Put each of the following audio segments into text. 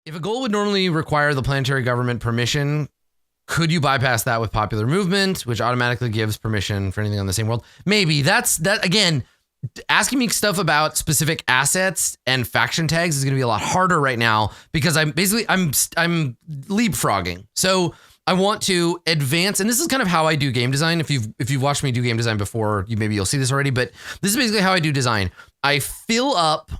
If a goal would normally require the planetary government permission, could you bypass that with popular movement, which automatically gives permission for anything on the same world? Maybe. That again, asking me stuff about specific assets and faction tags is going to be a lot harder right now because I'm leapfrogging. So I want to advance, and this is kind of how I do game design. If you've watched me do game design before, you'll see this already, but this is basically how I do design. I fill up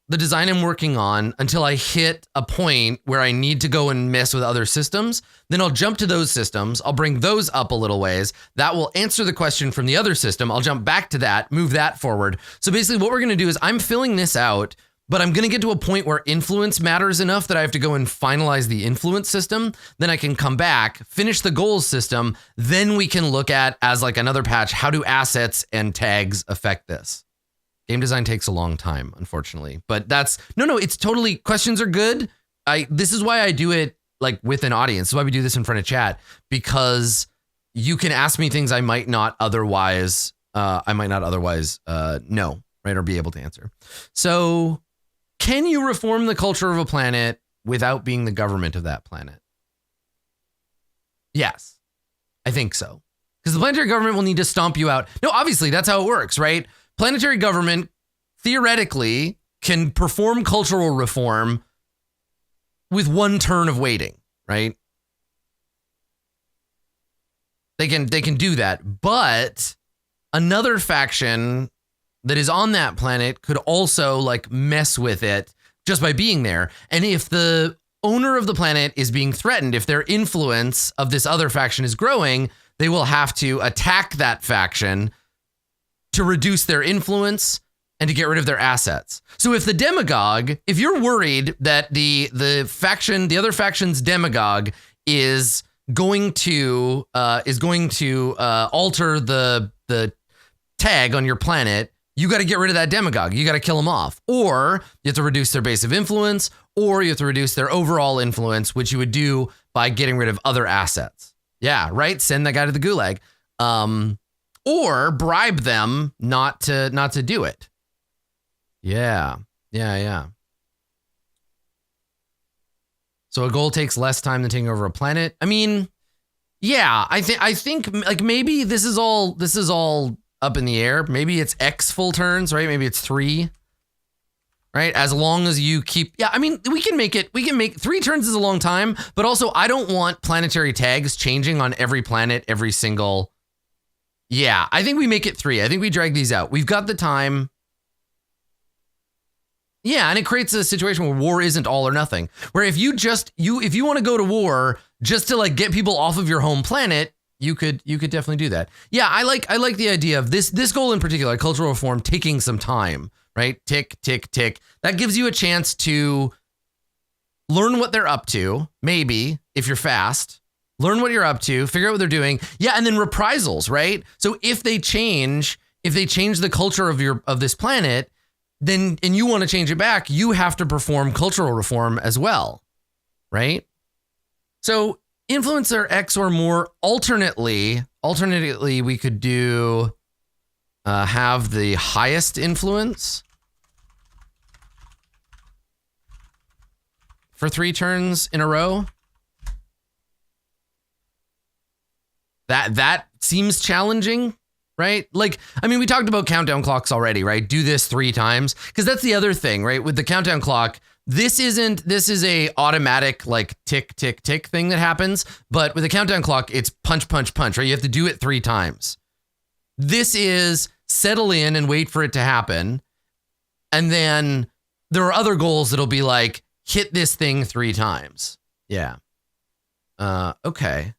the design I'm working on until I hit a point where I need to go and mess with other systems. Then I'll jump to those systems. I'll bring those up a little ways. That will answer the question from the other system. I'll jump back to that, move that forward. So basically what we're going to do is I'm filling this out, but I'm going to get to a point where influence matters enough that I have to go and finalize the influence system. Then I can come back, finish the goals system. Then we can look at, as like another patch, how do assets and tags affect this? Game design takes a long time, unfortunately, but no, it's totally, questions are good. This is why I do it like with an audience. This is why we do this in front of chat, because you can ask me things I might not otherwise know, right? Or be able to answer. So can you reform the culture of a planet without being the government of that planet? Yes, I think so. Because the planetary government will need to stomp you out. No, obviously that's how it works, right? Planetary government theoretically can perform cultural reform with one turn of waiting, right? They can do that, but another faction that is on that planet could also like mess with it just by being there. And if the owner of the planet is being threatened, if their influence of this other faction is growing, they will have to attack that faction to reduce their influence and to get rid of their assets. So if the demagogue, if you're worried that the other faction's demagogue is going to alter the tag on your planet, you got to get rid of that demagogue. You got to kill them off, or you have to reduce their base of influence, or you have to reduce their overall influence, which you would do by getting rid of other assets. Yeah, right. Send that guy to the gulag. Or bribe them not to do it. Yeah. So a goal takes less time than taking over a planet. I mean, yeah, I think like maybe this is all up in the air. Maybe it's X full turns, right? Maybe it's 3. Right? As long as you keep, yeah, I mean, we can make 3 turns is a long time, but also I don't want planetary tags changing on every planet, every single. Yeah, I think we make it 3. I think we drag these out. We've got the time. Yeah, and it creates a situation where war isn't all or nothing. Where if you want to go to war just to like get people off of your home planet, you could definitely do that. Yeah, I like the idea of this goal in particular, cultural reform, taking some time, right? Tick, tick, tick. That gives you a chance to learn what they're up to, maybe, if you're fast. Learn what you're up to, figure out what they're doing. Yeah, and then reprisals, right? So if they change the culture of this planet, then and you want to change it back, you have to perform cultural reform as well, right? So influencer X or more. Alternately, we could do have the highest influence for 3 turns in a row. That seems challenging, right? Like, I mean, we talked about countdown clocks already, right? Do this 3 times, because that's the other thing, right? With the countdown clock, this is a automatic like tick, tick, tick thing that happens. But with a countdown clock, it's punch, punch, punch, right? You have to do it 3 times. This is settle in and wait for it to happen. And then there are other goals that'll be like, hit this thing 3 times. Yeah. Okay.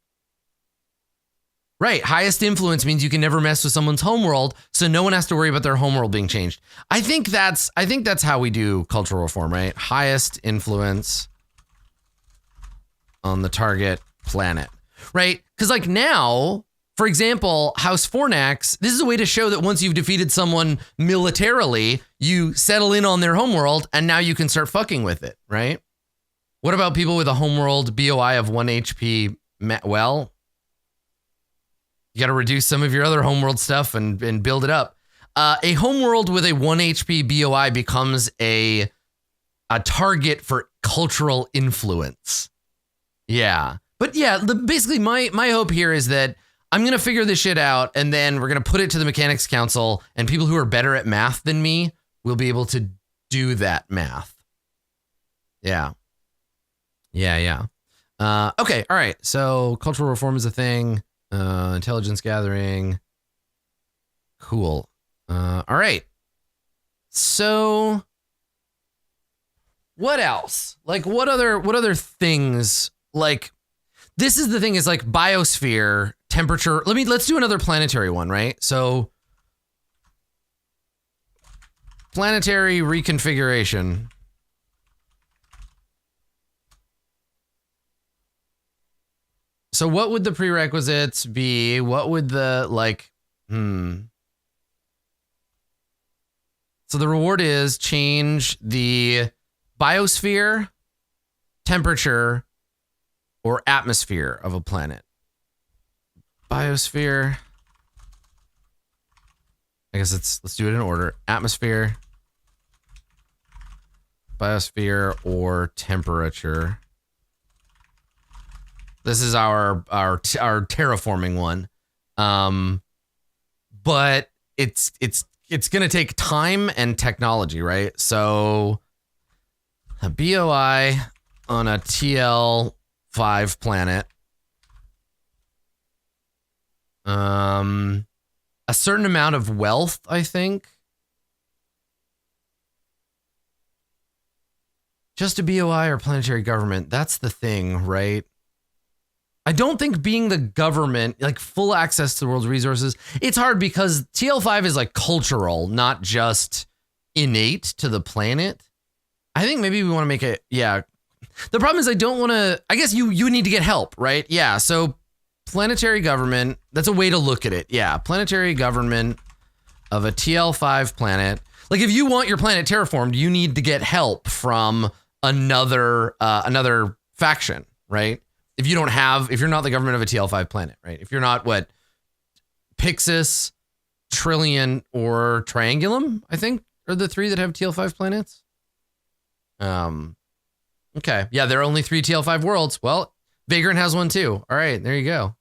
Right. Highest influence means you can never mess with someone's homeworld, so no one has to worry about their homeworld being changed. I think that's how we do cultural reform, right? Highest influence on the target planet, right? Because like now, for example, House Fornax, this is a way to show that once you've defeated someone militarily, you settle in on their homeworld, and now you can start fucking with it, right? What about people with a homeworld BOI of 1 HP? Well, you got to reduce some of your other homeworld stuff and build it up. A homeworld with a 1 HP BOI becomes a target for cultural influence. Yeah. But yeah, basically my hope here is that I'm going to figure this shit out, and then we're going to put it to the Mechanics Council, and people who are better at math than me will be able to do that math. Yeah. Yeah. Okay. All right. So cultural reform is a thing. Intelligence gathering. Cool. All right. So what else? Like what other things? Like this is the thing is like biosphere, temperature. Let's do another planetary one, right? So planetary reconfiguration. So what would the prerequisites be? What would the So the reward is change the biosphere, temperature, or atmosphere of a planet. Biosphere. I guess let's do it in order. Atmosphere, biosphere, or temperature. This is our terraforming one. But it's gonna take time and technology, right? So a BOI on a TL5 planet. A certain amount of wealth, I think. Just a BOI or planetary government. That's the thing, right? I don't think being the government, like full access to the world's resources, it's hard because TL5 is like cultural, not just innate to the planet. I think maybe we want to make it, yeah. The problem is I don't want to, I guess you need to get help, right? Yeah, so planetary government, that's a way to look at it. Yeah, planetary government of a TL5 planet. Like if you want your planet terraformed, you need to get help from another faction, right? If you're not the government of a TL5 planet, right? If you're not Pixis, Trillion, or Triangulum, I think are the three that have TL5 planets. Okay. Yeah, there are only 3 TL5 worlds. Well, Vagrant has one too. All right, there you go.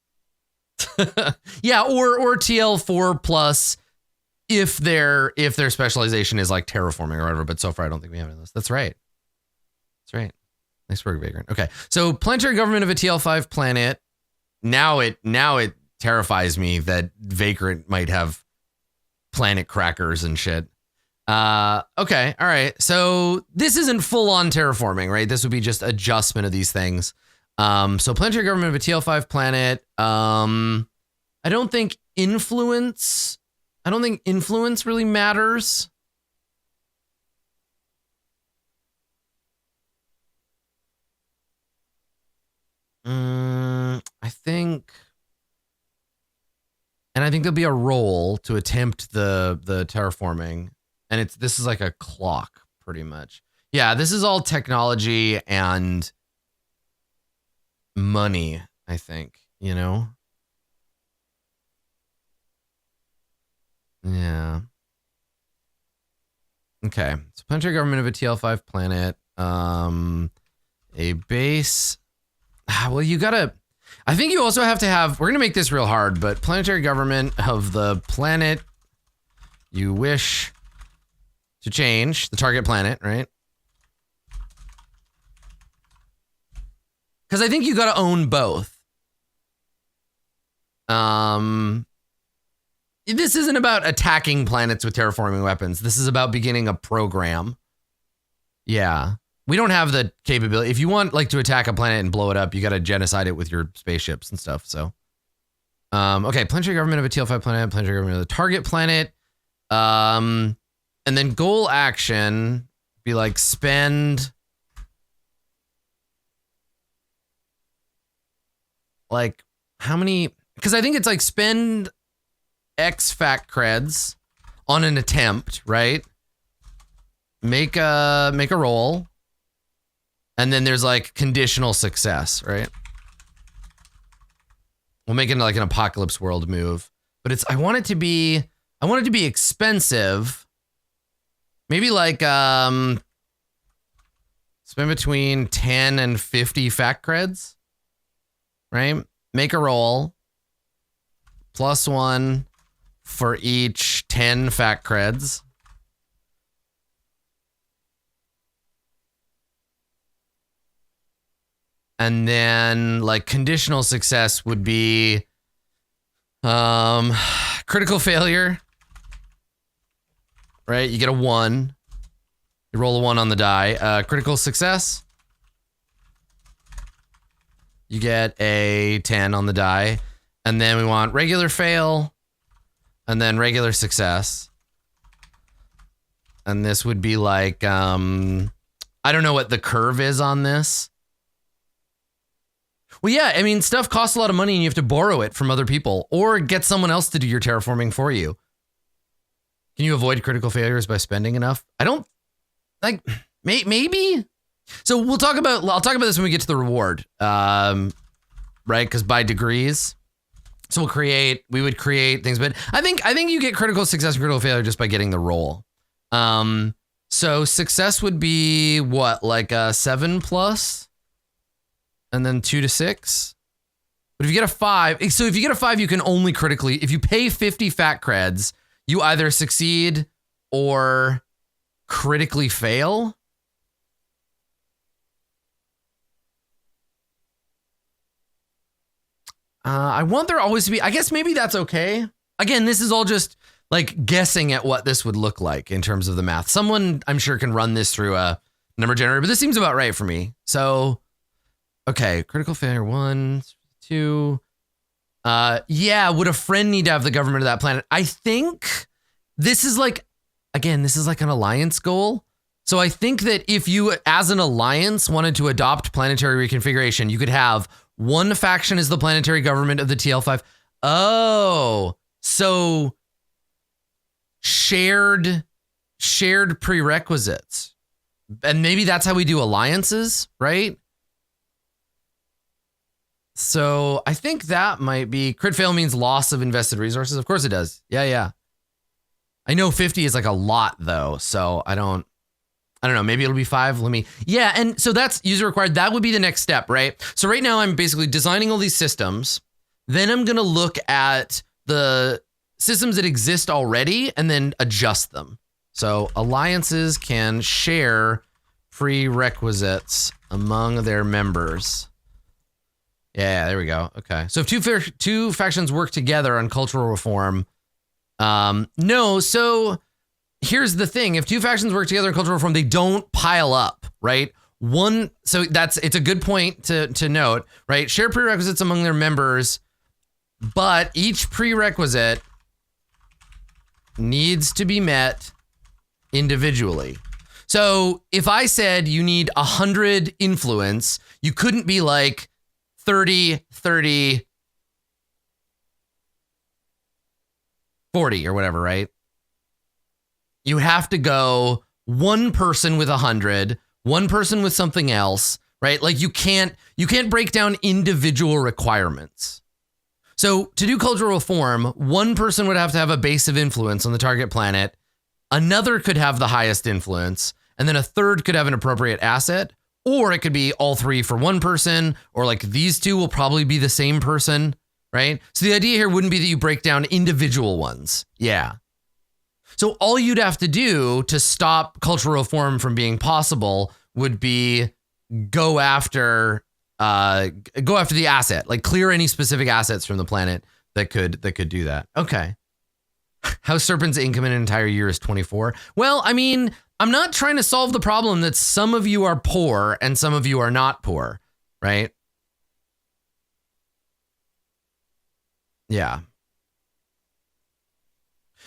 Yeah, or TL4 plus if their specialization is like terraforming or whatever, but so far I don't think we have any of those. That's right. Nice work, Vagrant. Okay, so planetary government of a TL5 planet. Now it terrifies me that Vagrant might have planet crackers and shit. Okay, all right. So this isn't full on terraforming, right? This would be just adjustment of these things. So planetary government of a TL5 planet. I don't think influence really matters. I think there'll be a roll to attempt the terraforming, and this is like a clock pretty much. Yeah, this is all technology and money, I think, you know? Yeah. Okay. So planetary government of a TL5 planet. A base. Well, I think you also have to have, we're going to make this real hard, but planetary government of the planet you wish to change, the target planet, right? Because I think you got to own both. This isn't about attacking planets with terraforming weapons. This is about beginning a program. Yeah. We don't have the capability. If you want to attack a planet and blow it up, you got to genocide it with your spaceships and stuff. So, okay. Planetary government of a TL5 planet, planetary government of the target planet. And then goal action be like spend like how many, because I think it's like spend X fact creds on an attempt, right? Make a roll. And then there's like conditional success, right? We'll make it like an apocalypse world move, but I want it to be expensive. Maybe like Spend between 10 and 50 fact creds, right? Make a roll. +1 for each 10 fact creds. And then like conditional success would be critical failure, right? You get a 1. You roll a 1 on the die. Critical success, you get a 10 on the die. And then we want regular fail and then regular success. And this would be like, I don't know what the curve is on this. Well, yeah, I mean, stuff costs a lot of money and you have to borrow it from other people or get someone else to do your terraforming for you. Can you avoid critical failures by spending enough? I don't, like, maybe. So I'll talk about this when we get to the reward, right? Because by degrees. So we would create things, but I think you get critical success and critical failure just by getting the roll. So success would be what, like a 7+? And then 2 to 6. But if you get a 5, so if you get a 5, you can only critically, if you pay 50 fat creds, you either succeed or critically fail. I want there always to be, I guess maybe that's okay. Again, this is all just like guessing at what this would look like in terms of the math. Someone I'm sure can run this through a number generator, but this seems about right for me. So, okay, critical failure 1, 2. Yeah, would a friend need to have the government of that planet? I think this is like, again, this is like an alliance goal. So I think that if you, as an alliance, wanted to adopt planetary reconfiguration, you could have one faction as the planetary government of the TL5. Oh, so shared prerequisites. And maybe that's how we do alliances, right? So I think that might be, crit fail means loss of invested resources. Of course it does. Yeah. I know 50 is like a lot though. So I don't know. Maybe it'll be 5. Yeah. And so that's user required. That would be the next step, right? So right now I'm basically designing all these systems. Then I'm going to look at the systems that exist already and then adjust them. So alliances can share prerequisites among their members. Yeah, there we go. Okay. So if two factions work together on cultural reform, no. So here's the thing. If two factions work together on cultural reform, they don't pile up, right? So it's a good point to note, right? Share prerequisites among their members, but each prerequisite needs to be met individually. So if I said you need 100 influence, you couldn't be like 30, 30, 40 or whatever, right? You have to go one person with 100, one person with something else, right? Like you can't break down individual requirements. So to do cultural reform, one person would have to have a base of influence on the target planet. Another could have the highest influence, and then a third could have an appropriate asset. Or it could be all 3 for one person, or like these 2 will probably be the same person, right? So the idea here wouldn't be that you break down individual ones. Yeah. So all you'd have to do to stop cultural reform from being possible would be go after the asset, like clear any specific assets from the planet that could do that. Okay. House Serpent's income in an entire year is 24. Well, I mean, I'm not trying to solve the problem that some of you are poor and some of you are not poor, right? Yeah.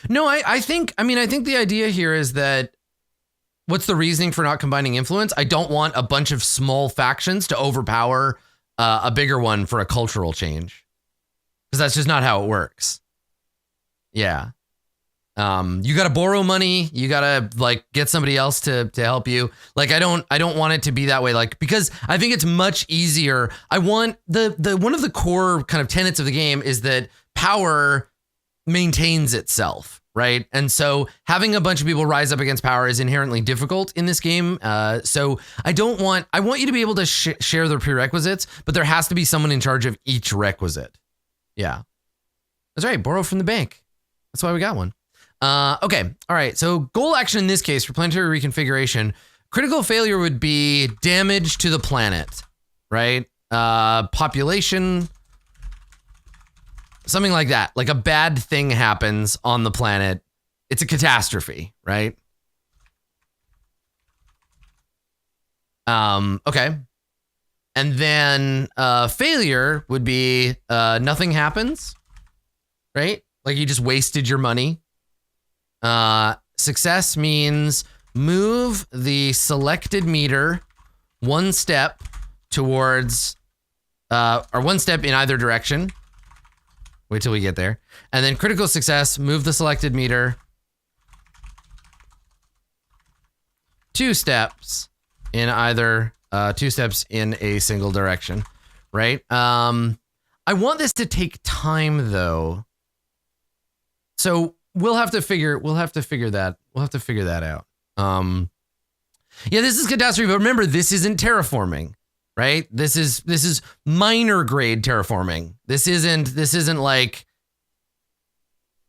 No, I think the idea here is that what's the reasoning for not combining influence? I don't want a bunch of small factions to overpower a bigger one for a cultural change, because that's just not how it works. Yeah. You got to borrow money. You got to like get somebody else to help you. Like, I don't want it to be that way. Like, because I think it's much easier. I want the one of the core kind of tenets of the game is that power maintains itself, right? And so having a bunch of people rise up against power is inherently difficult in this game. So I want you to be able to share the prerequisites, but there has to be someone in charge of each requisite. Yeah. That's right. Borrow from the bank. That's why we got one. Okay. All right. So goal action in this case for planetary reconfiguration, critical failure would be damage to the planet, right? Population, something like that. Like a bad thing happens on the planet. It's a catastrophe, right? Okay. And then failure would be nothing happens, right? Like you just wasted your money. Success means move the selected meter one step towards, or one step in either direction. Wait till we get there. And then critical success, move the selected meter 2 steps in either, 2 steps in a single direction, right? I want this to take time though. So we'll have to figure that out. Yeah, this is catastrophe, but remember, this isn't terraforming, right? This is minor grade terraforming. This isn't like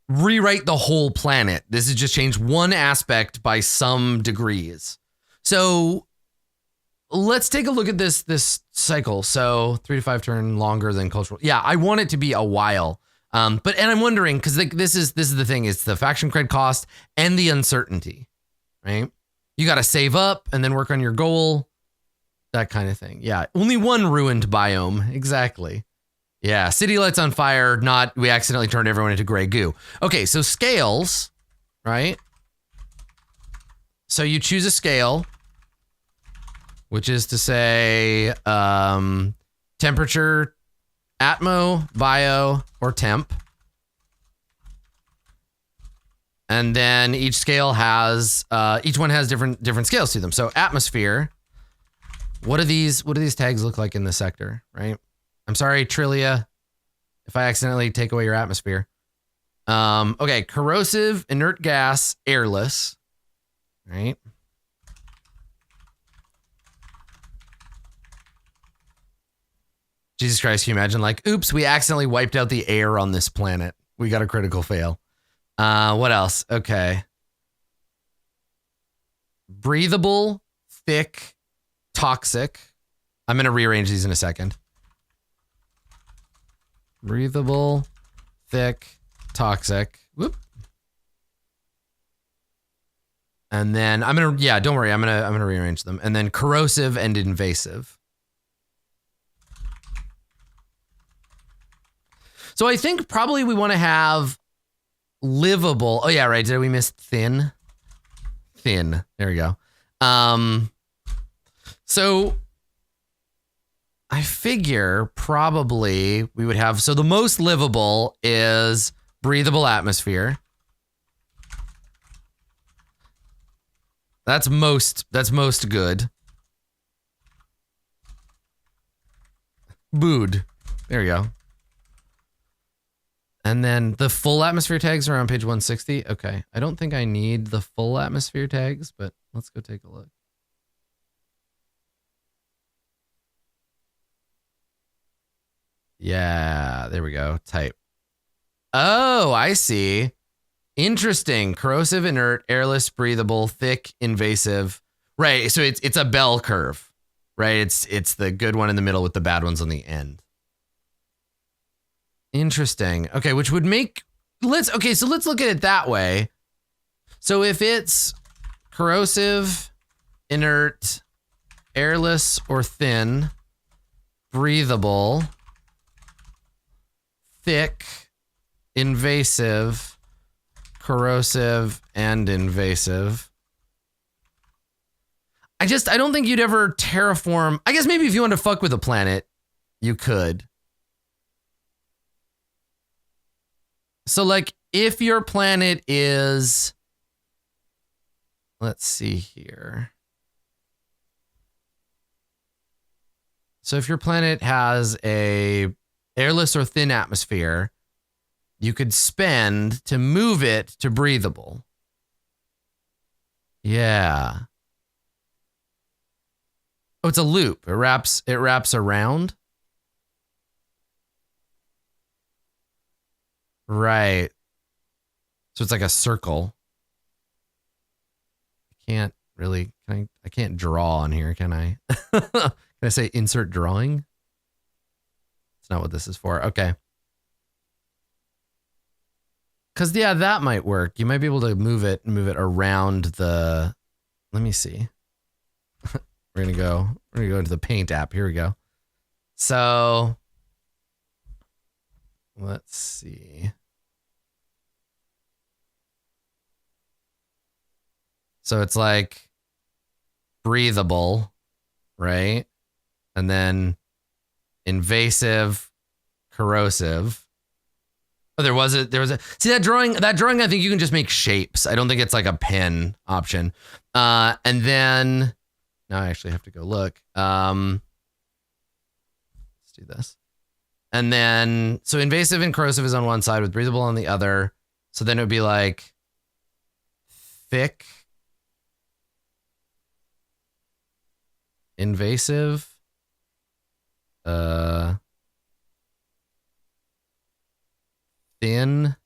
rewrite the whole planet. This is just change one aspect by some degrees. So let's take a look at this cycle. So 3 to 5 turn longer than cultural. Yeah, I want it to be a while. And I'm wondering, because this is the thing, it's the faction cred cost and the uncertainty, right? You got to save up and then work on your goal, that kind of thing. Yeah, only one ruined biome, exactly. Yeah, city lights on fire, not we accidentally turned everyone into gray goo. Okay, so scales, right? So you choose a scale, which is to say temperature, atmo, bio, or temp. And then each scale has, each one has different scales to them. So atmosphere, what do these tags look like in the sector, right? I'm sorry, Trillia, if I accidentally take away your atmosphere. Okay, corrosive, inert gas, airless, right? Jesus Christ, can you imagine like, oops, we accidentally wiped out the air on this planet. We got a critical fail. What else? Okay. Breathable, thick, toxic. I'm going to rearrange these in a second. Breathable, thick, toxic. Whoop. And then I'm going to, yeah, don't worry. I'm going to rearrange them. And then corrosive and invasive. So I think probably we want to have livable. Oh yeah, right. Did we miss thin? Thin. There we go. So I figure probably we would have, so the most livable is breathable atmosphere. That's most good. Bood. There we go. And then the full atmosphere tags are on page 160. Okay. I don't think I need the full atmosphere tags, but let's go take a look. Yeah, there we go. Type. Oh, I see. Interesting. Corrosive, inert, airless, breathable, thick, invasive. Right. So it's a bell curve, right? It's the good one in the middle with the bad ones on the end. Interesting. Okay, which would make so let's look at it that way. So if it's corrosive, inert, airless or thin, breathable, thick, invasive, corrosive, and invasive. I don't think you'd ever terraform. I guess maybe if you want to fuck with a planet, you could. So like if your planet is, let's see here. So if your planet has a airless or thin atmosphere, you could spend to move it to breathable. Yeah. Oh, it's a loop. It wraps around. Right. So it's like a circle. Can't really, I can't draw on here, can I? Can I say insert drawing? That's not what this is for. Okay. Because, yeah, that might work. You might be able to move it around the, let me see. We're gonna go into the Paint app. Here we go. So let's see. So it's like breathable, right? And then invasive, corrosive. Oh, there was a see that drawing I think you can just make shapes. I don't think it's like a pen option. And then now I actually have to go look. Let's do this. And then so invasive and corrosive is on one side with breathable on the other. So then it would be like thick, invasive, thin,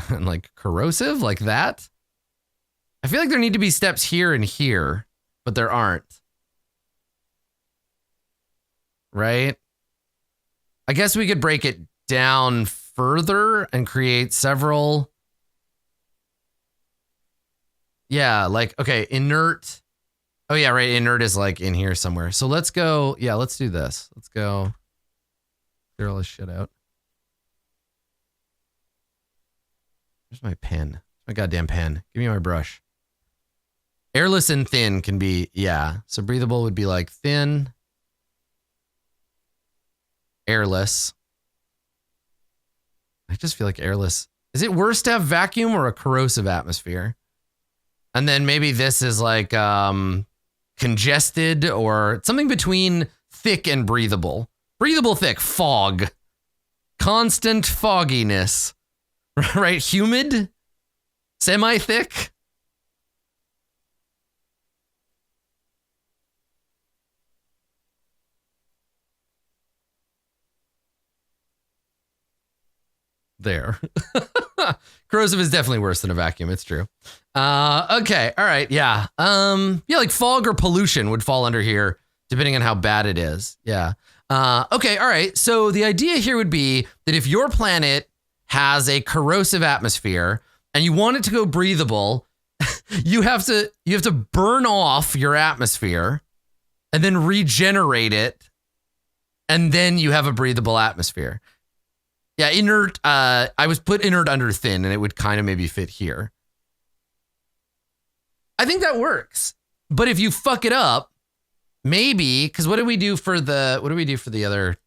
and like corrosive, like that. I feel like there need to be steps here and here, but there aren't. Right? I guess we could break it down further and create several. Yeah, like, okay, inert. Oh yeah, right, inert is like in here somewhere. So let's go, yeah, let's do this. Let's go clear all this shit out. Where's my pen? My goddamn pen. Give me my brush. Airless and thin can be, yeah. So breathable would be like thin. Airless. I just feel like airless. Is it worse to have vacuum or a corrosive atmosphere? And then maybe this is like congested or something between thick and breathable. Breathable thick, fog. Constant fogginess. Right? Humid? Semi-thick? There. Corrosive is definitely worse than a vacuum. It's true. Okay. All right. Yeah. Yeah, like fog or pollution would fall under here, depending on how bad it is. Yeah. Okay. All right. So the idea here would be that if your planet has a corrosive atmosphere and you want it to go breathable, you have to burn off your atmosphere and then regenerate it. And then you have a breathable atmosphere. Yeah, inert, I was put inert under thin and it would kind of maybe fit here. I think that works. But if you fuck it up, maybe, because what do we do for the other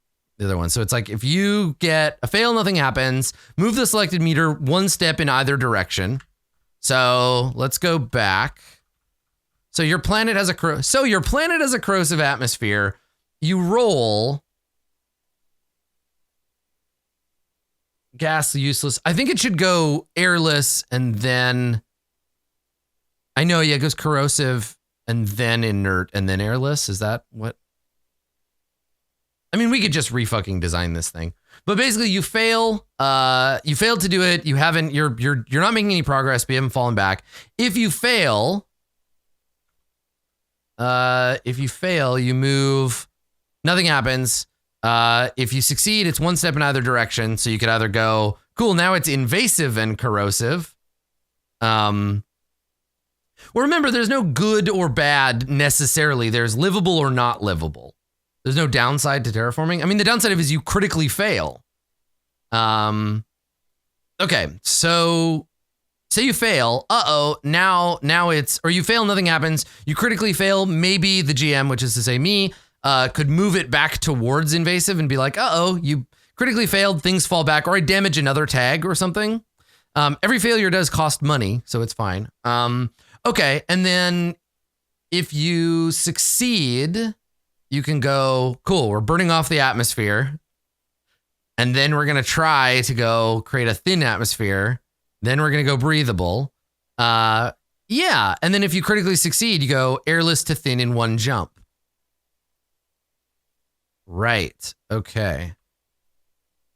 one? So it's like if you get a fail, nothing happens, move the selected meter one step in either direction. So let's go back. So your planet has a corrosive atmosphere. You roll gas useless. I think it should go airless and then I know, yeah, it goes corrosive and then inert and then airless. Is that what? I mean, we could just re-fucking design this thing. But basically you fail, you failed to do it. You haven't, you're not making any progress, but you haven't fallen back. If you fail, you move, nothing happens. If you succeed, it's one step in either direction. So you could either go, cool, now it's invasive and corrosive. Well, remember, there's no good or bad necessarily. There's livable or not livable. There's no downside to terraforming. I mean, the downside of it is you critically fail. Okay, so say you fail. Now it's, or you fail, nothing happens. You critically fail. Maybe the GM, which is to say me, could move it back towards invasive and be like, you critically failed, things fall back, or I damage another tag or something. Every failure does cost money, so it's fine. Okay, and then if you succeed, you can go, cool, we're burning off the atmosphere. And then we're going to try to go create a thin atmosphere. Then we're going to go breathable. Yeah. And then if you critically succeed, you go airless to thin in one jump. Right. Okay.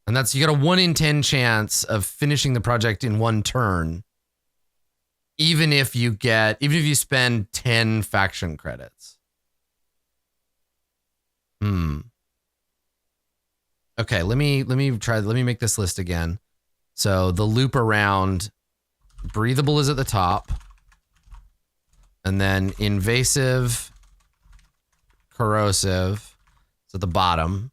And that's, you got a 1 in 10 chance of finishing the project in one turn. Even if you spend 10 faction credits. Okay, let me make this list again. So the loop around breathable is at the top. And then invasive, corrosive is at the bottom.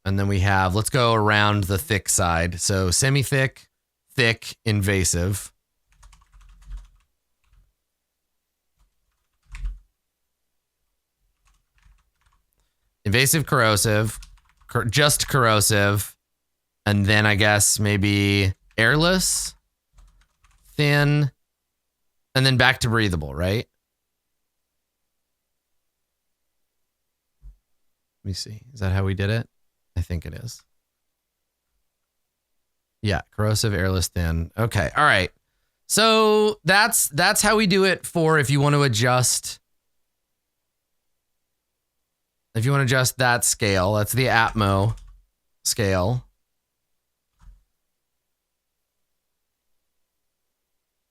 And then we have, let's go around the thick side. So semi-thick, thick, invasive. Invasive, corrosive, just corrosive, and then I guess maybe airless, thin, and then back to breathable, right? Let me see. Is that how we did it? I think it is. Yeah, corrosive, airless, thin. Okay, all right. So that's how we do it for if you want to adjust. If you want to adjust that scale, that's the Atmo scale.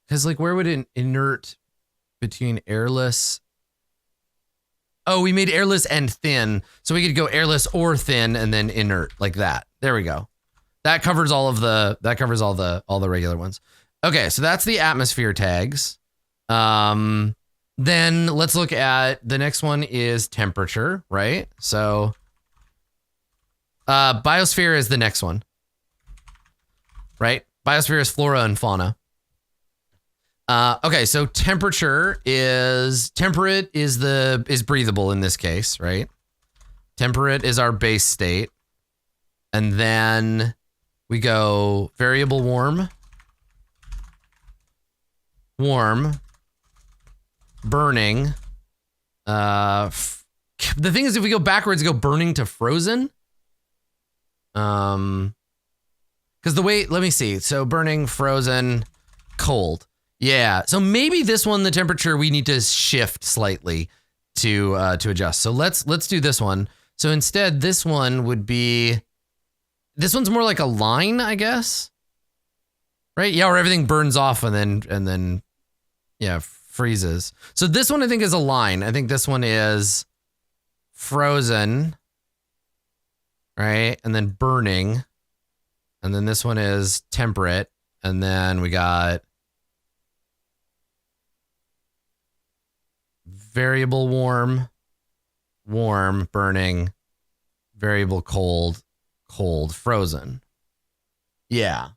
Because, like, where would it inert between airless? Oh, we made airless and thin. So we could go airless or thin and then inert like that. There we go. That covers all of the, all the regular ones. Okay, so that's the atmosphere tags. Then let's look at the next one is temperature, right? So biosphere is the next one, right? Biosphere is flora and fauna. Okay, so temperature is temperate is breathable in this case, right? Temperate is our base state. And then we go variable warm, burning. The thing is, if we go backwards, go burning to frozen. Because the way, let me see. So burning, frozen, cold. Yeah. So maybe this one, the temperature, we need to shift slightly to adjust. So let's do this one. So instead, this one would be, this one's more like a line, I guess. Right? Yeah, where everything burns off and then yeah, freezes. So this one I think is a line. I think this one is frozen, right? And then burning. And then this one is temperate. And then we got variable warm, burning, variable cold, frozen. Yeah.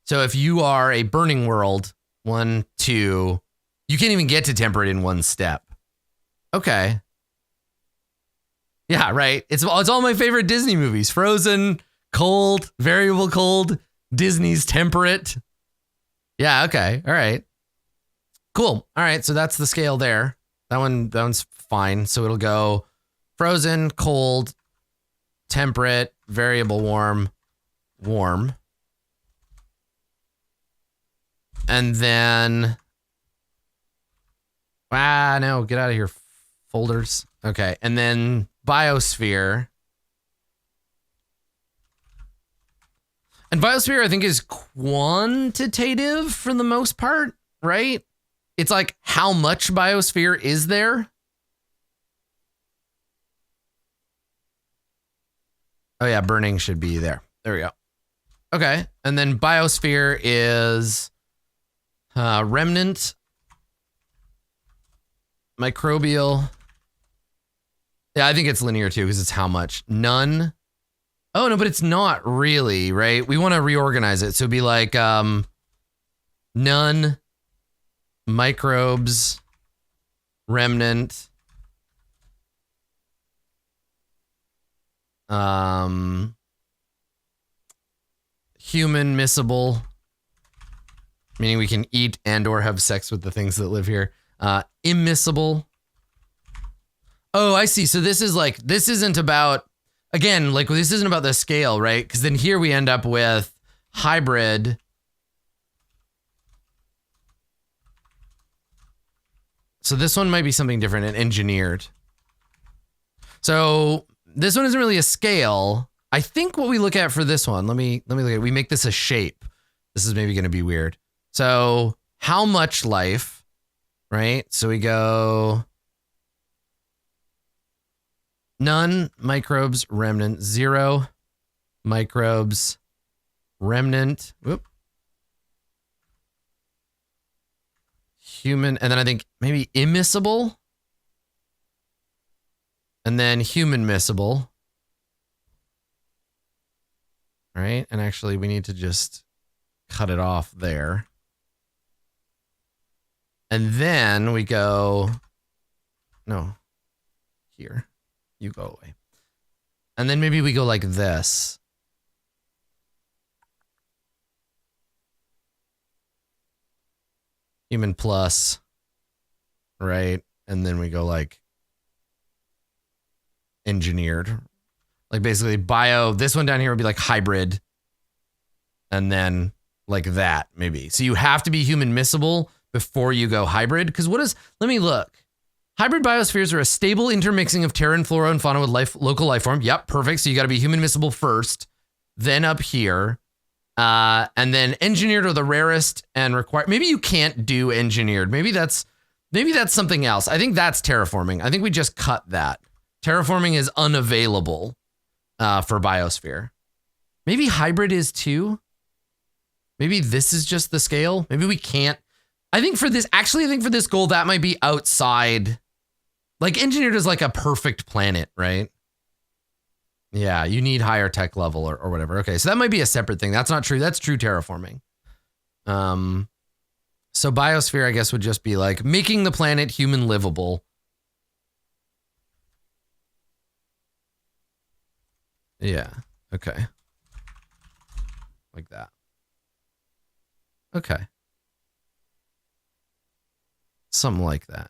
So if you are a burning world, 1, 2, you can't even get to temperate in one step. Okay. Yeah, right. It's all my favorite Disney movies. Frozen, cold, variable cold, Disney's temperate. Yeah, okay. All right. Cool. All right, so that's the scale there. That one's fine. So it'll go frozen, cold, temperate, variable warm. And then, no, get out of here, folders. Okay, and then biosphere. And biosphere, I think, is quantitative for the most part, right? It's like, how much biosphere is there? Oh yeah, burning should be there. There we go. Okay, and then biosphere is remnant, microbial. Yeah, I think it's linear too because it's how much. None. Oh no, but it's not really, right? We want to reorganize it. So it'd be like none, microbes, remnant, human miscible, meaning we can eat and or have sex with the things that live here. Immiscible. Oh, I see. So this is like, this isn't about, again, like this isn't about the scale, right? Because then here we end up with hybrid. So this one might be something different and engineered. So this one isn't really a scale. I think what we look at for this one, let me look at, we make this a shape. This is maybe going to be weird. So how much life, right? So we go none, microbes, remnant, 0, microbes, remnant, whoop. Human, and then I think maybe immiscible. And then human miscible. All right, and actually we need to just cut it off there. And then we go, no, here, you go away. And then maybe we go like this. Human plus, right? And then we go like engineered. Like basically bio, this one down here would be like hybrid. And then like that maybe. So you have to be human miscible before you go hybrid. Because what is, let me look. Hybrid biospheres are a stable intermixing of terra and flora and fauna with local life form. Yep, perfect. So you got to be human miscible first, then up here. And then engineered are the rarest and required. Maybe you can't do engineered. Maybe that's something else. I think that's terraforming. I think we just cut that. Terraforming is unavailable for biosphere. Maybe hybrid is too. Maybe this is just the scale. Maybe we can't. I think for this, actually, I think for this goal, that might be outside. Like engineered is like a perfect planet, right? Yeah, you need higher tech level or whatever. Okay, so that might be a separate thing. That's not true. That's true terraforming. So biosphere, I guess, would just be like making the planet human livable. Yeah, okay. Like that. Okay. Something like that.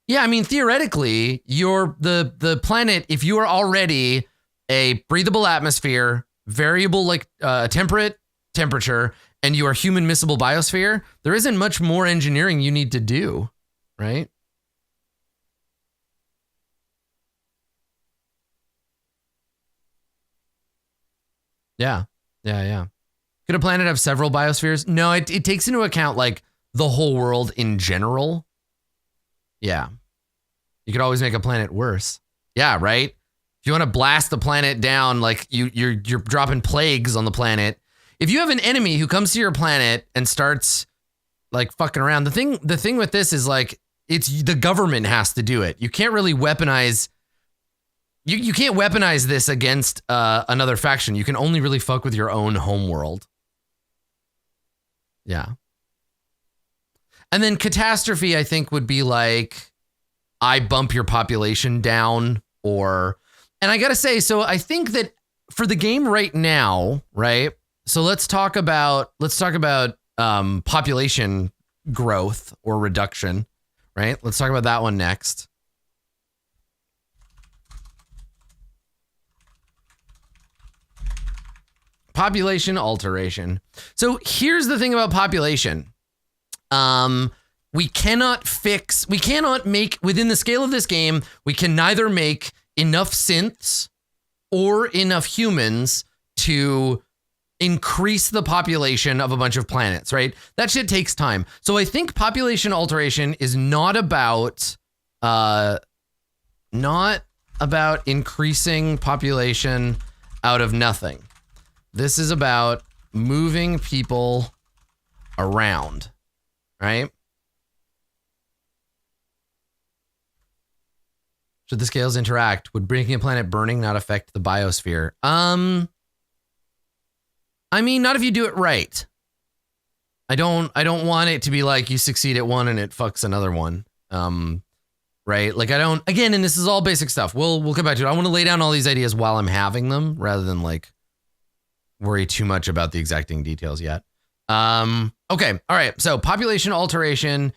Yeah, I mean, theoretically, the planet, if you are already a breathable atmosphere, variable like temperate temperature, and you are human miscible biosphere, there isn't much more engineering you need to do, right? Yeah. Could a planet have several biospheres? No, it takes into account like the whole world in general. Yeah. You could always make a planet worse. Yeah, right? If you want to blast the planet down, like you're dropping plagues on the planet. If you have an enemy who comes to your planet and starts like fucking around, the thing with this is like it's the government has to do it. You can't really weaponize. You can't weaponize this against another faction. You can only really fuck with your own homeworld. Yeah. And then catastrophe, I think, would be like, I bump your population down and I gotta say, so I think that for the game right now, right? So let's talk about population growth or reduction, right? Let's talk about that one next. Population alteration. So here's the thing about population. We cannot make, within the scale of this game, we can neither make enough synths or enough humans to increase the population of a bunch of planets, right? That shit takes time. So I think population alteration is not about increasing population out of nothing. This is about moving people around, right? Should the scales interact? Would breaking a planet burning not affect the biosphere? I mean, not if you do it right. I don't want it to be like you succeed at one and it fucks another one. Right? Like again, and this is all basic stuff. We'll come back to it. I want to lay down all these ideas while I'm having them rather than like worry too much about the exacting details yet. Okay. All right. So population alteration.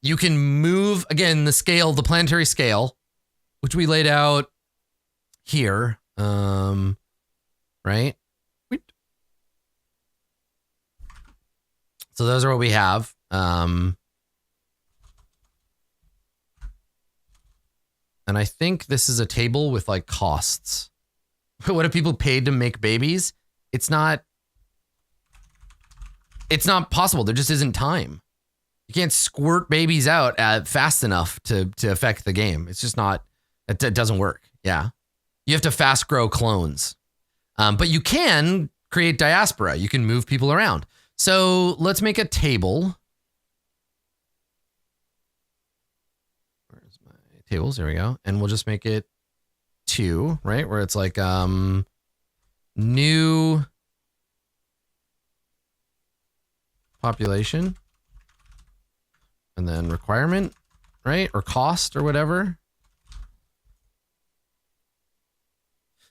You can move again the scale, the planetary scale, which we laid out here. Right. So those are what we have. And I think this is a table with like costs. What have people paid to make babies? It's not possible. There just isn't time. You can't squirt babies out fast enough to affect the game. It's just not, it doesn't work. Yeah. You have to fast grow clones. But you can create diaspora. You can move people around. So let's make a table. Where's my tables? There we go. And we'll just make it 2, right? Where it's like new population and then requirement, right? Or cost or whatever.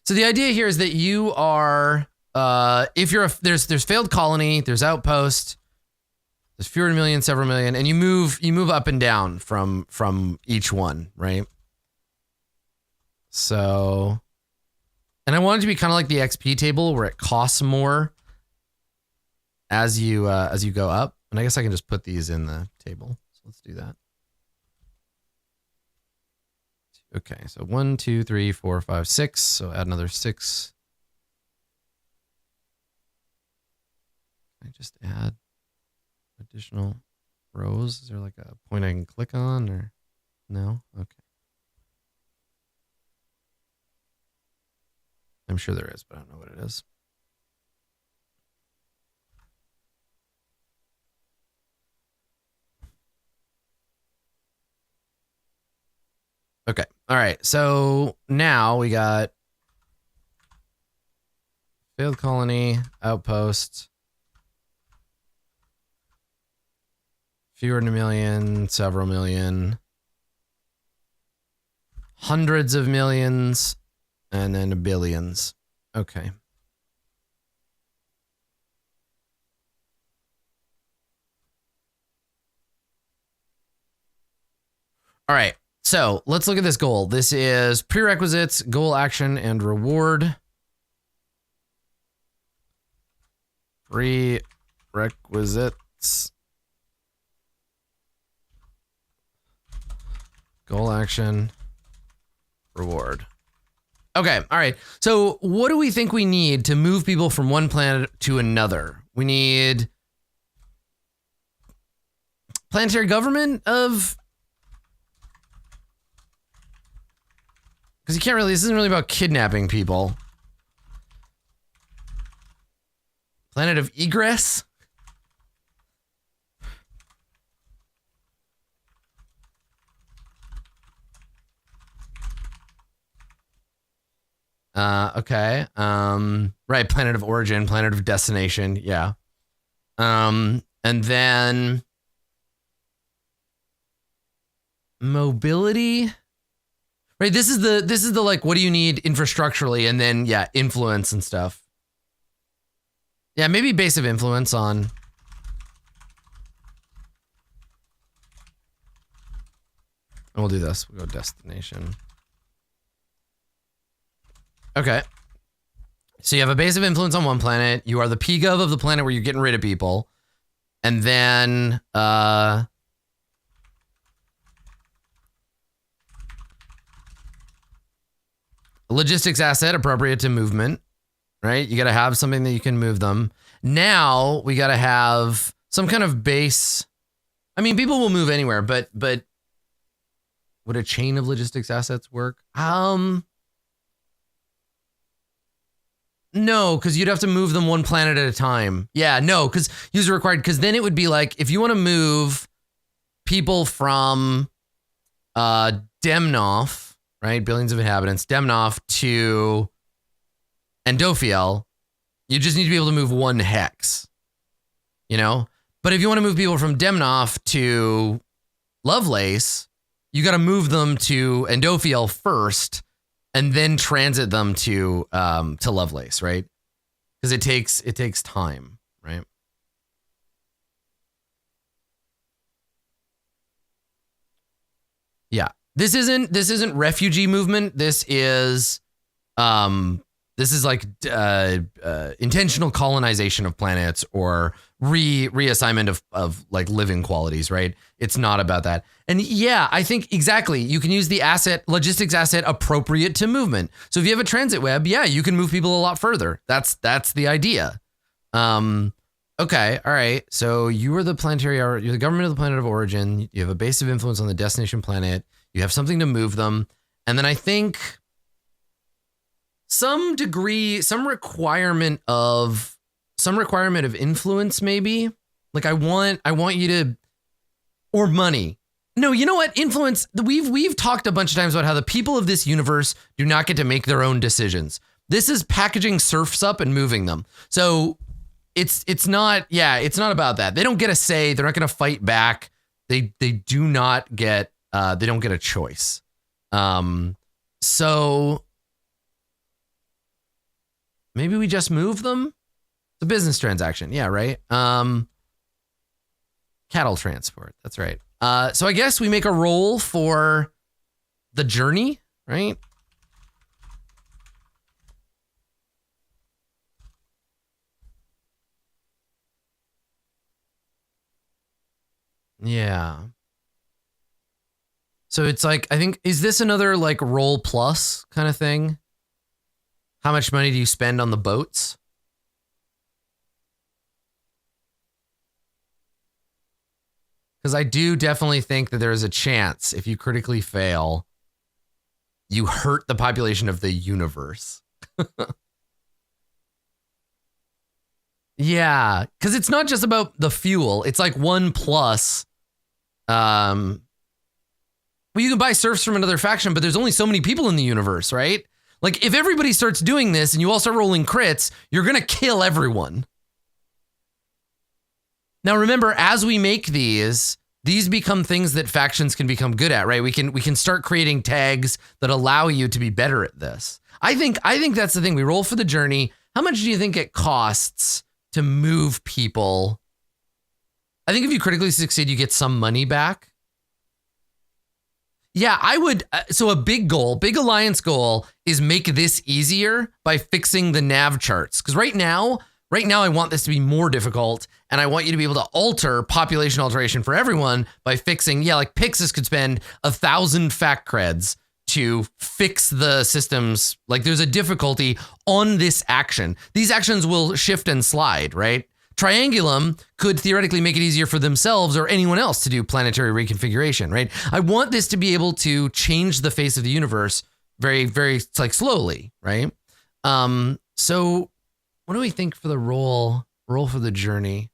So the idea here is that you are if you're there's failed colony, there's outpost, there's fewer than a million, several million, and you move up and down from each one, right? So, and I want it to be kind of like the XP table where it costs more as you go up. And I guess I can just put these in the table. So let's do that. Okay, so 1, 2, 3, 4, 5, 6. So add another 6. Can I just add additional rows? Is there like a point I can click on or no? Okay. I'm sure there is, but I don't know what it is. Okay. All right. So now we got failed colony, outpost, fewer than a million, several million, hundreds of millions, and then billions. Okay. All right. So let's look at this goal. This is prerequisites, goal, action, and reward. Prerequisites, goal, action, reward. Okay. All right. So what do we think we need to move people from one planet to another? We need planetary government of... Because you can't really, this isn't really about kidnapping people. Planet of egress? Okay. Right, planet of origin, planet of destination, yeah. And then mobility. Right, this is the like, what do you need infrastructurally, and then yeah, influence and stuff. Yeah, maybe base of influence on. And we'll do this. We'll go destination. Okay. So you have a base of influence on one planet. You are the PGov of the planet where you're getting rid of people. And then logistics asset appropriate to movement, right? You got to have something that you can move them. Now we got to have some kind of base. I mean, people will move anywhere, but would a chain of logistics assets work? No, because you'd have to move them one planet at a time. Yeah, no, because user required, because then it would be like, if you want to move people from Demnoff, right? Billions of inhabitants, Demnoff to Endophiel, you just need to be able to move one hex, you know? But if you want to move people from Demnoff to Lovelace, you got to move them to Endophiel first and then transit them to Lovelace, right? Because it takes time, right? This isn't refugee movement. This is like intentional colonization of planets or reassignment of like living qualities, right? It's not about that. And yeah, I think exactly. You can use the logistics asset appropriate to movement. So if you have a transit web, yeah, you can move people a lot further. That's the idea. Okay, all right. So you're the government of the planet of origin. You have a base of influence on the destination planet. You have something to move them. And then I think some requirement of influence, maybe. Like I want you to, or money. No, you know what? Influence. We've talked a bunch of times about how the people of this universe do not get to make their own decisions. This is packaging serfs up and moving them. So it's not about that. They don't get a say. They're not going to fight back. They don't get a choice. So maybe we just move them. It's a business transaction. Yeah, right. Cattle transport. That's right. So I guess we make a roll for the journey, right? Yeah. So it's like, I think, is this another like roll plus kind of thing? How much money do you spend on the boats? Because I do definitely think that there is a chance if you critically fail, you hurt the population of the universe. Yeah, because it's not just about the fuel. It's like 1 plus. Well, you can buy serfs from another faction, but there's only so many people in the universe, right? Like, if everybody starts doing this and you all start rolling crits, you're going to kill everyone. Now, remember, as we make these become things that factions can become good at, right? We can start creating tags that allow you to be better at this. I think that's the thing. We roll for the journey. How much do you think it costs to move people? I think if you critically succeed, you get some money back. Yeah, I would. So a big alliance goal is make this easier by fixing the nav charts. Because right now I want this to be more difficult, and I want you to be able to alter population alteration for everyone by fixing. Yeah, like Pixis could spend 1,000 fact creds to fix the systems. Like there's a difficulty on this action. These actions will shift and slide, right? Triangulum could theoretically make it easier for themselves or anyone else to do planetary reconfiguration, right? I want this to be able to change the face of the universe very, very like slowly, right? So what do we think for the roll for the journey?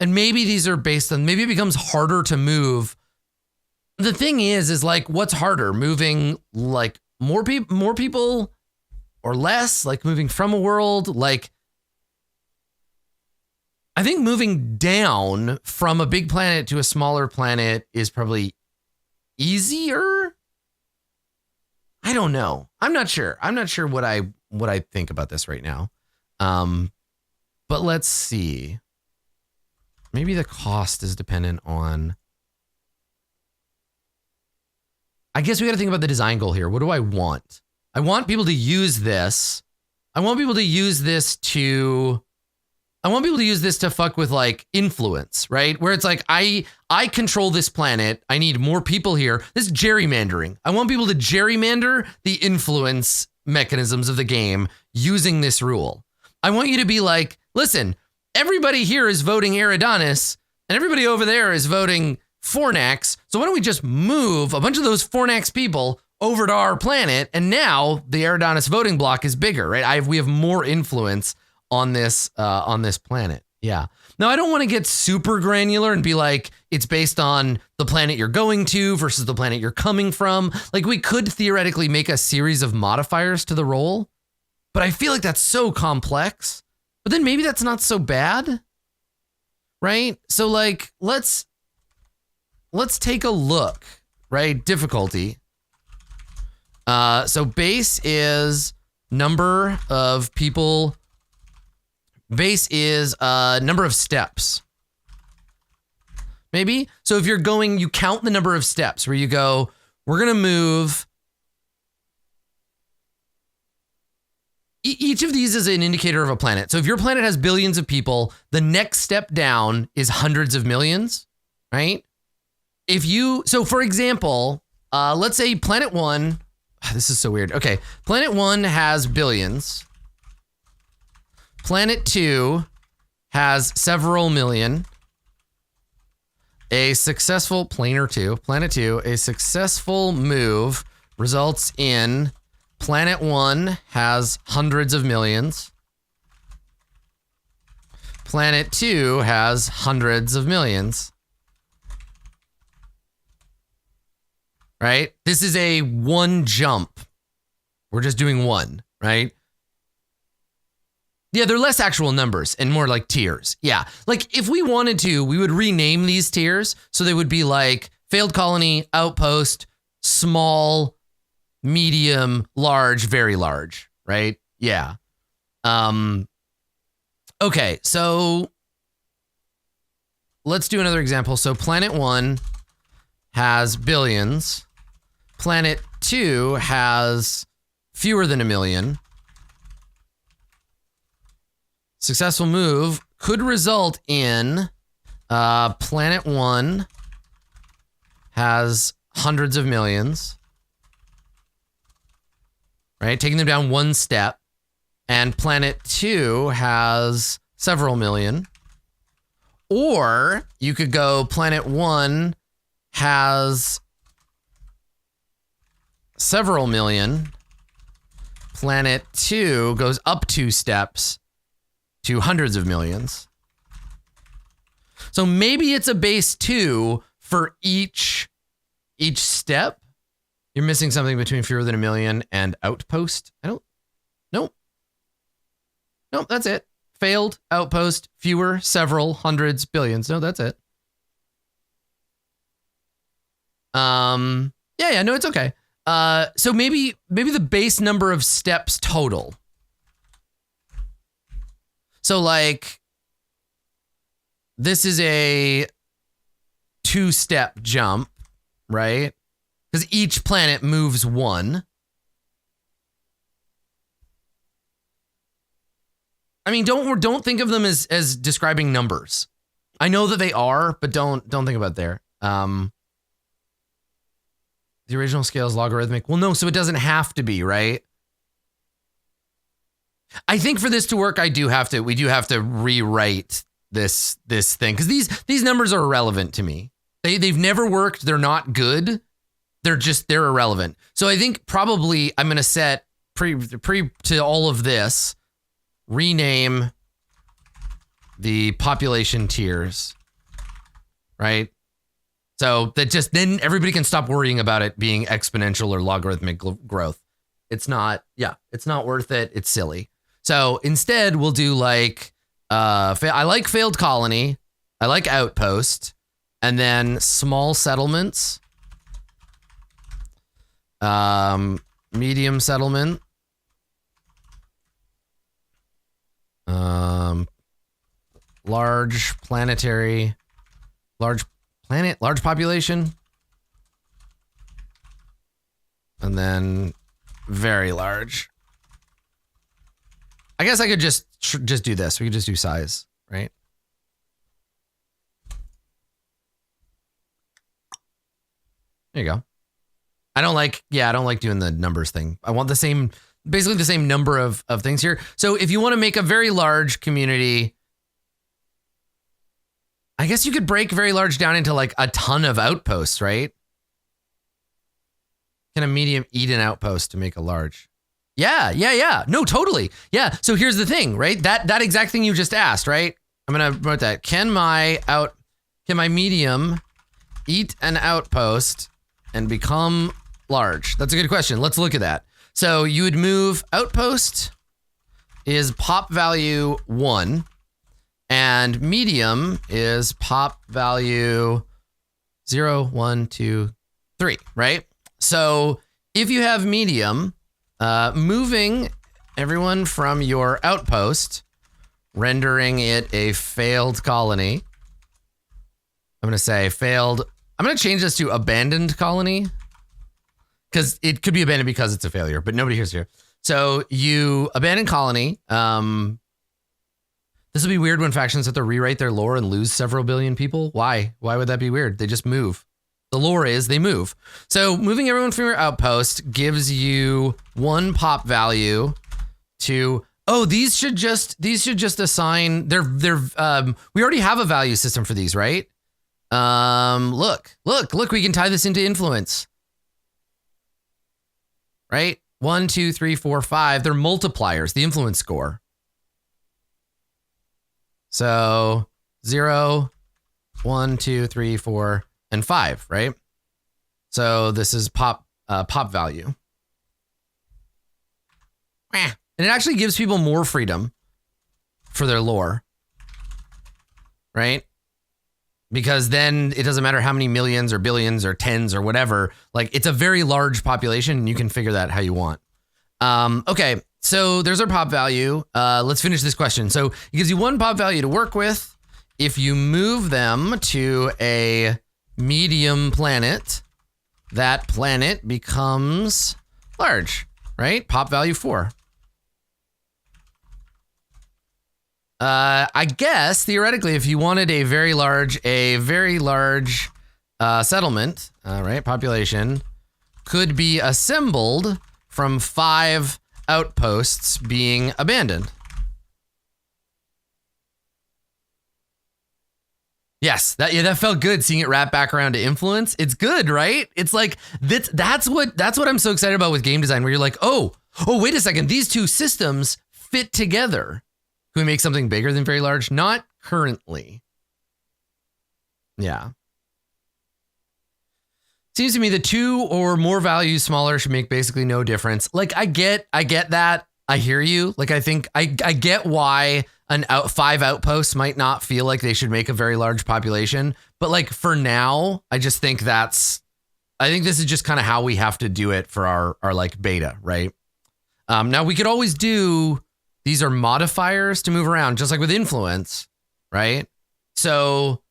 And maybe these are based on, maybe it becomes harder to move. The thing is like, what's harder, moving like more people or less, like moving from a world? Like, I think moving down from a big planet to a smaller planet is probably easier. I don't know. I'm not sure what I think about this right now. But let's see. Maybe the cost is dependent on, I guess we got to think about the design goal here. What do I want? I want people to use this. I want people to use this to fuck with like influence, right? Where it's like, I control this planet. I need more people here. This is gerrymandering. I want people to gerrymander the influence mechanisms of the game using this rule. I want you to be like, listen, everybody here is voting Eridanis and everybody over there is voting Fornax. So why don't we just move a bunch of those Fornax people over to our planet? And now the Eridanis voting block is bigger, right? We have more influence on this planet. Yeah. Now I don't want to get super granular and be like, it's based on the planet you're going to versus the planet you're coming from. Like we could theoretically make a series of modifiers to the roll, but I feel like that's so complex. But then maybe that's not so bad, right? So like, let's take a look, right? Difficulty. So base is number of people. Base is number of steps. Maybe. So if you're going, you count the number of steps where you go, we're going to move. Each of these is an indicator of a planet. So if your planet has billions of people, the next step down is hundreds of millions, right? So for example, let's say planet 1, this is so weird. Okay, planet 1 has billions. Planet 2 has several million. A successful planet 2, a successful move results in planet 1 has hundreds of millions. Planet 2 has hundreds of millions. Right? This is a one jump. We're just doing one, right? Yeah, they're less actual numbers and more like tiers. Yeah. Like if we wanted to, we would rename these tiers. So they would be like failed colony, outpost, small, medium, large, very large, right? Yeah. Okay, so let's do another example. So planet 1 has billions. Planet 2 has fewer than a million. Successful move could result in planet 1 has hundreds of millions. Right? Taking them down one step. And planet 2 has several million. Or you could go planet 1 has several million. Planet 2 goes up 2 steps to hundreds of millions. So maybe it's a base 2 for each step. You're missing something between fewer than a million and outpost. Nope, that's it. Failed, outpost, fewer, several, hundreds, billions. No, that's it. Yeah, no, it's okay. So maybe the base number of steps total. So like, this is a 2-step jump, right? Because each planet moves 1. I mean, don't think of them as describing numbers. I know that they are, but don't think about there. The original scale is logarithmic. Well, no, so it doesn't have to be, right? I think for this to work, we do have to rewrite this thing because these numbers are irrelevant to me. They've never worked. They're not good. They're irrelevant. So I think probably I'm going to set pre to all of this, rename the population tiers, right? So that just then everybody can stop worrying about it being exponential or logarithmic growth. It's not worth it. It's silly. So instead we'll do like, I like failed colony. I like outpost, and then small settlements, medium settlement, large planetary, large planet, large population, and then very large. I guess I could just do this. We could just do size, right? There you go. I don't like doing the numbers thing. I want basically the same number of things here. So if you want to make a very large community, I guess you could break very large down into like a ton of outposts, right? Can a medium eat an outpost to make a large? Yeah. No, totally. Yeah. So here's the thing, right? That exact thing you just asked, right? I'm going to write that. Can my medium eat an outpost and become large? That's a good question. Let's look at that. So you would move outpost is pop value 1 and medium is pop value 0, 1, 2, 3, right? So if you have medium, moving everyone from your outpost, rendering it a failed colony. I'm going to say failed. I'm going to change this to abandoned colony. because it could be abandoned because it's a failure, but nobody hears here. So you abandon colony. This will be weird when factions have to rewrite their lore and lose several billion people. Why? Why would that be weird? They just move. The lore is they move. So moving everyone from your outpost gives you 1 pop value to, oh, these should just assign we already have a value system for these, right? Look, we can tie this into influence. Right? 1, 2, 3, 4, 5. They're multipliers, the influence score. So 0, 1, 2, 3, 4, and 5, right? So this is pop value. And it actually gives people more freedom for their lore, right? Because then it doesn't matter how many millions or billions or tens or whatever. Like, it's a very large population, and you can figure that how you want. Okay, so there's our pop value. Let's finish this question. So it gives you 1 pop value to work with. If you move them to a medium planet, that planet becomes large, right? Pop value 4. I guess theoretically, if you wanted a very large settlement, right? Population could be assembled from 5 outposts being abandoned. Yes, that felt good seeing it wrap back around to influence. It's good, right? It's like that's what I'm so excited about with game design, where you're like, oh, wait a second, these two systems fit together. Can we make something bigger than very large? Not currently. Yeah. Seems to me the 2 or more values smaller should make basically no difference. Like, I get that. I hear you. Like, I think I get why 5 outposts might not feel like they should make a very large population. But like, for now, I just think I think this is just kind of how we have to do it for our like beta, right? Now we could always do, these are modifiers to move around, just like with influence, right? So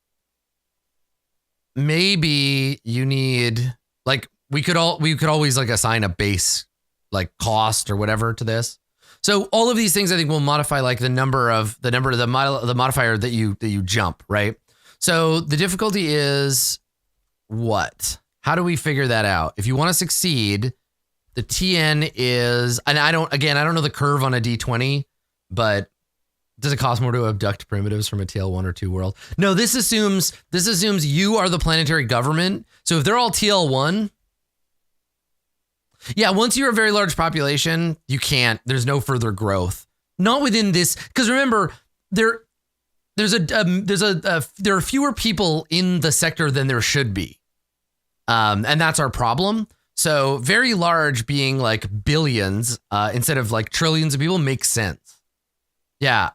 maybe you need, like, we could always like assign a base like cost or whatever to this. So all of these things I think will modify like the number of the modifier that you jump, right? So the difficulty is what? How do we figure that out? If you want to succeed, the TN is, and I don't know the curve on a D20, but does it cost more to abduct primitives from a TL1 or 2 world? No, this assumes you are the planetary government. So if they're all TL1, yeah, once you're a very large population, there's no further growth. Not within this, because remember, there are fewer people in the sector than there should be. And that's our problem. So very large being like billions instead of like trillions of people makes sense. Yeah.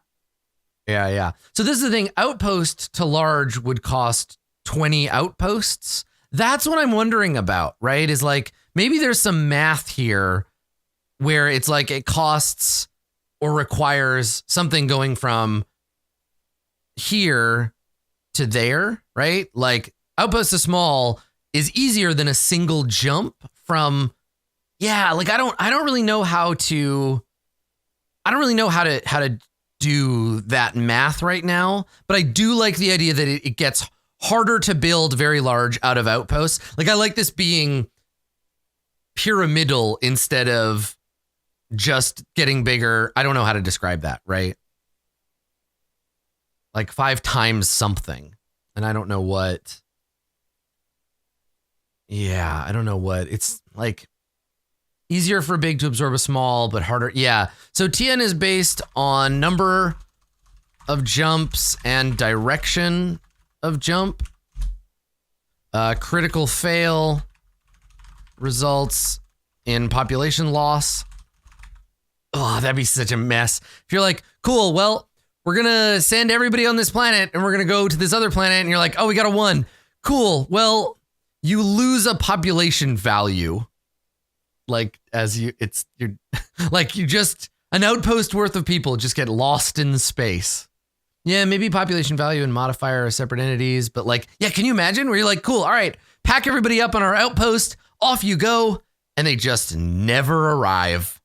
So this is the thing. Outpost to large would cost 20 outposts. That's what I'm wondering about, right? Is like, maybe there's some math here where it's like it costs or requires something going from here to there, right? Like outpost to small is easier than a single jump from, like I don't really know how to do that math right now, but I do like the idea that it gets harder to build very large out of outposts. Like I like this being pyramidal instead of just getting bigger. I don't know how to describe that, right? Like 5 times something. And I don't know what. Yeah, I don't know what. It's like easier for big to absorb a small, but harder. Yeah. So TN is based on number of jumps and direction of jump. Critical fail results in population loss. Oh, that'd be such a mess. If you're like, cool, well, we're going to send everybody on this planet and we're going to go to this other planet. And you're like, oh, we got a 1. Cool. Well, you lose a population value. Like you're like you just, an outpost worth of people just get lost in space. Yeah, maybe population value and modifier are separate entities, but like, yeah, can you imagine where you're like, cool, all right, pack everybody up on our outpost, off you go. and they just never arrive.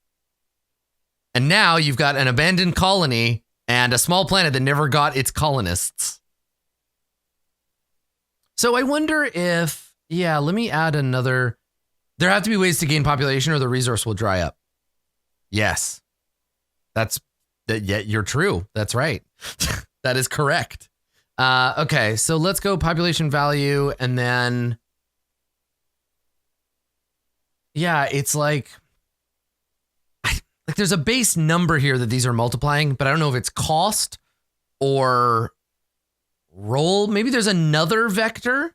And now you've got an abandoned colony and a small planet that never got its colonists. So I wonder if, let me add another. There have to be ways to gain population or the resource will dry up. Yes. You're true. That's right. That is correct. Okay, so let's go population value and then. Yeah, it's like there's a base number here that these are multiplying, but I don't know if it's cost or roll. Maybe there's another vector.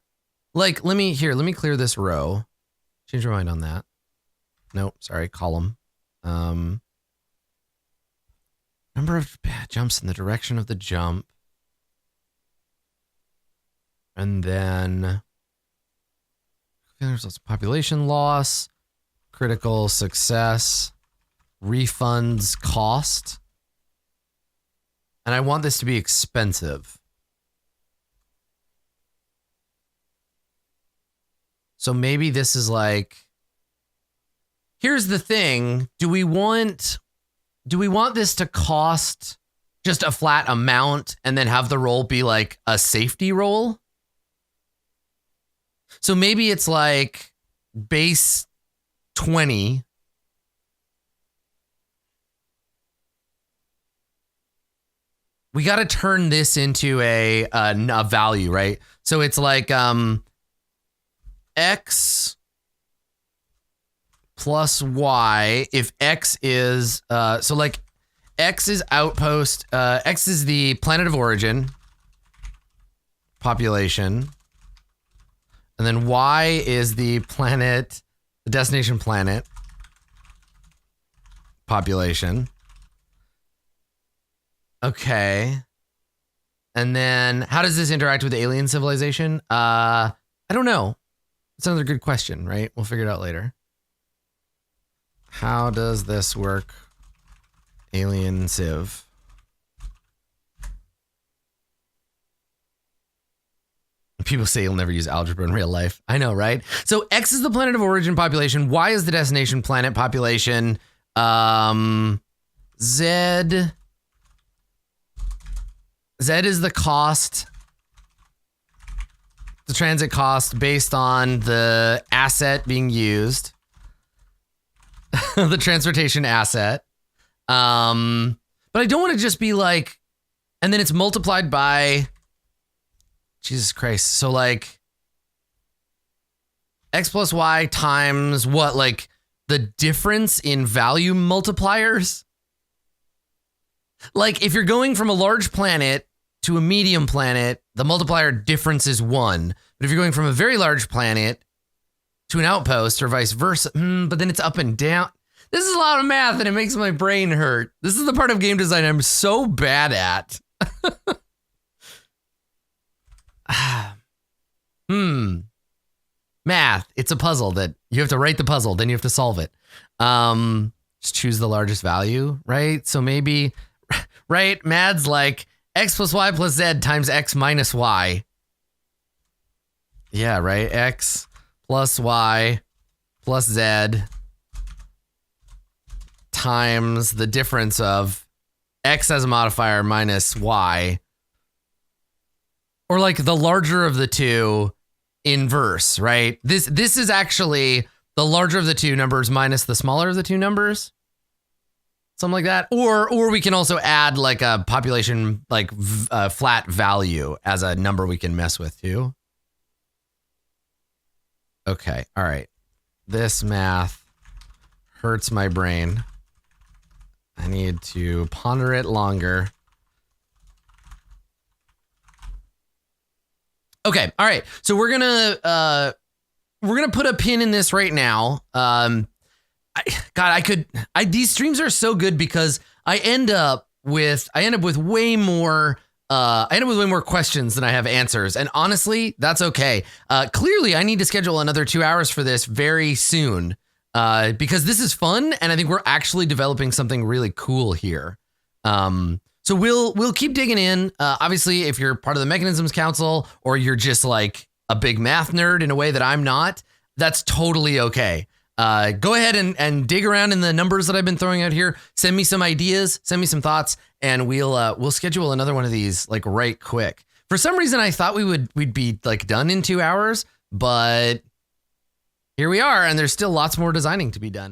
Like, let me clear this row. Change your mind on that. Nope, sorry, column. Number of jumps in the direction of the jump. And then there's population loss, critical success, refunds, cost. And I want this to be expensive. So maybe this is like, here's the thing. Do we want this to cost just a flat amount and then have the roll be like a safety roll? So maybe it's like base 20. We got to turn this into a value, right? So it's like X plus Y. If X is so like X is outpost, X is the planet of origin population, and then Y is the planet, the destination planet population. Okay. And then how does this interact with alien civilization? I don't know. It's another good question, right? We'll figure it out later. How does this work? Alien civ. People say you'll never use algebra in real life. I know, right? So X is the planet of origin population. Y is the destination planet population. Z is the cost, the transit cost based on the asset being used, the transportation asset. But I don't want to just be like, and then it's multiplied by, Jesus Christ. So like X plus Y times what? Like the difference in value multipliers? Like if you're going from a large planet to a medium planet, the multiplier difference is 1. But if you're going from a very large planet to an outpost or vice versa, but then it's up and down. This is a lot of math and it makes my brain hurt. This is the part of game design I'm so bad at. Math. It's a puzzle that you have to write the puzzle, then you have to solve it. Just choose the largest value, right? So maybe, right? Mad's like X plus Y plus Z times X minus Y. Yeah, right? X plus Y plus Z times the difference of X as a modifier minus Y. Or like the larger of the two inverse, right? This is actually the larger of the two numbers minus the smaller of the two numbers. Something like that. Or we can also add like a population, like flat value as a number we can mess with too. Okay. All right. This math hurts my brain. I need to ponder it longer. Okay. All right. So we're gonna put a pin in this right now. These streams are so good because I end up with way more questions than I have answers. And honestly, that's okay. Clearly I need to schedule another 2 hours for this very soon. Because this is fun. And I think we're actually developing something really cool here. So we'll keep digging in. Obviously, if you're part of the Mechanisms Council or you're just like a big math nerd in a way that I'm not, that's totally okay. Go ahead and dig around in the numbers that I've been throwing out here. Send me some ideas, send me some thoughts, and we'll schedule another one of these like right quick. For some reason, I thought we'd be like done in 2 hours, but here we are, and there's still lots more designing to be done.